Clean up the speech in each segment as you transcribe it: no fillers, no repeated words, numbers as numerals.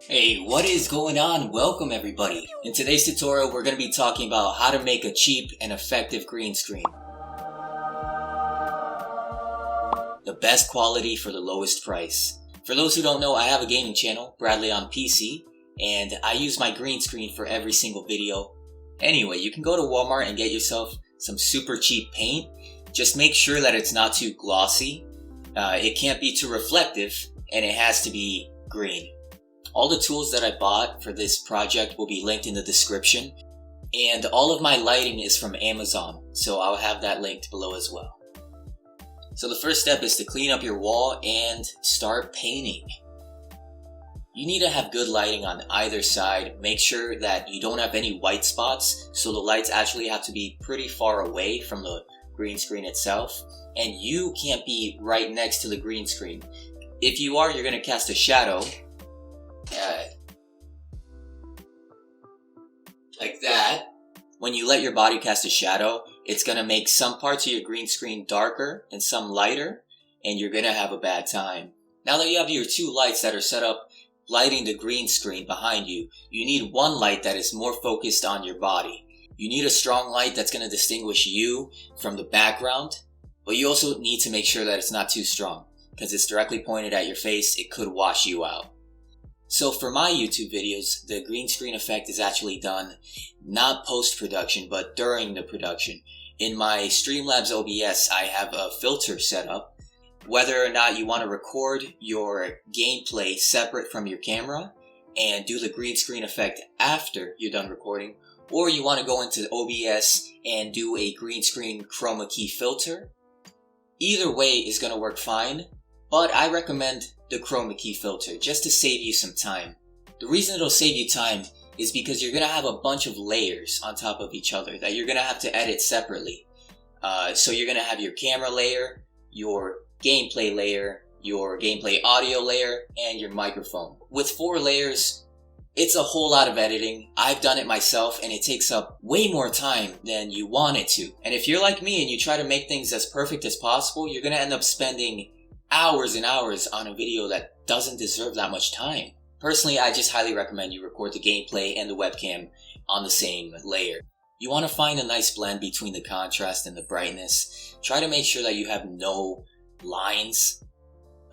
Hey, what is going on? Welcome everybody. In today's tutorial, we're going to be talking about how to make a cheap and effective green screen. The best quality for the lowest price. For those who don't know, I have a gaming channel, BradleyOnPC, and I use my green screen for every single video. Anyway, you can go to Walmart and get yourself some super cheap paint. Just make sure that it's not too glossy. It can't be too reflective, and it has to be green. All the tools that I bought for this project will be linked in the description, and all of my lighting is from Amazon, so I'll have that linked below as well. So the first step is to clean up your wall and start painting. You need to have good lighting on either side. Make sure that you don't have any white spots, so the lights actually have to be pretty far away from the green screen itself, and you can't be right next to the green screen. If you are, you're going to cast a shadow. Like that. When you let your body cast a shadow, it's going to make some parts of your green screen darker and some lighter, and you're going to have a bad time. Now that you have your two lights that are set up lighting the green screen behind you, you need one light that is more focused on your body. You need a strong light that's going to distinguish you from the background, but you also need to make sure that it's not too strong, because it's directly pointed at your face. It could wash you out. So for my YouTube videos, the green screen effect is actually done not post-production, but during the production. In my Streamlabs OBS, I have a filter set up. Whether or not you want to record your gameplay separate from your camera and do the green screen effect after you're done recording, or you want to go into OBS and do a green screen chroma key filter, either way is going to work fine, but I recommend the chroma key filter just to save you some time. The reason it'll save you time is because you're going to have a bunch of layers on top of each other that you're going to have to edit separately. So you're going to have your camera layer, your gameplay layer, your gameplay audio layer, and your microphone. With 4 layers, it's a whole lot of editing. I've done it myself, and it takes up way more time than you want it to. And if you're like me and you try to make things as perfect as possible, you're going to end up spending hours and hours on a video that doesn't deserve that much time. Personally, I just highly recommend you record the gameplay and the webcam on the same layer. You want to find a nice blend between the contrast and the brightness. Try to make sure that you have no lines.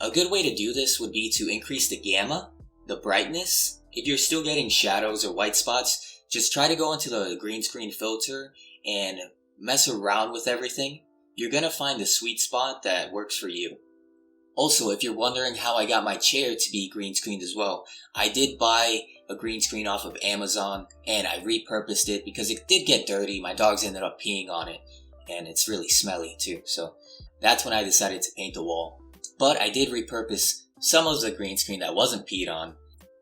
A good way to do this would be to increase the gamma, the brightness. If you're still getting shadows or white spots, just try to go into the green screen filter and mess around with everything. You're going to find the sweet spot that works for you. Also, if you're wondering how I got my chair to be green screened as well, I did buy a green screen off of Amazon and I repurposed it because it did get dirty. My dogs ended up peeing on it and it's really smelly too. So that's when I decided to paint the wall. But I did repurpose some of the green screen that wasn't peed on.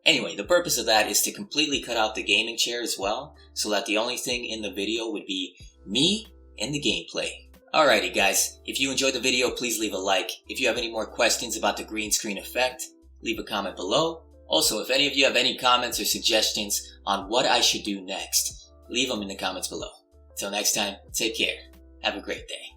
Anyway, the purpose of that is to completely cut out the gaming chair as well, so that the only thing in the video would be me and the gameplay. Alrighty guys, if you enjoyed the video, please leave a like. If you have any more questions about the green screen effect, leave a comment below. Also, if any of you have any comments or suggestions on what I should do next, leave them in the comments below. Till next time, take care. Have a great day.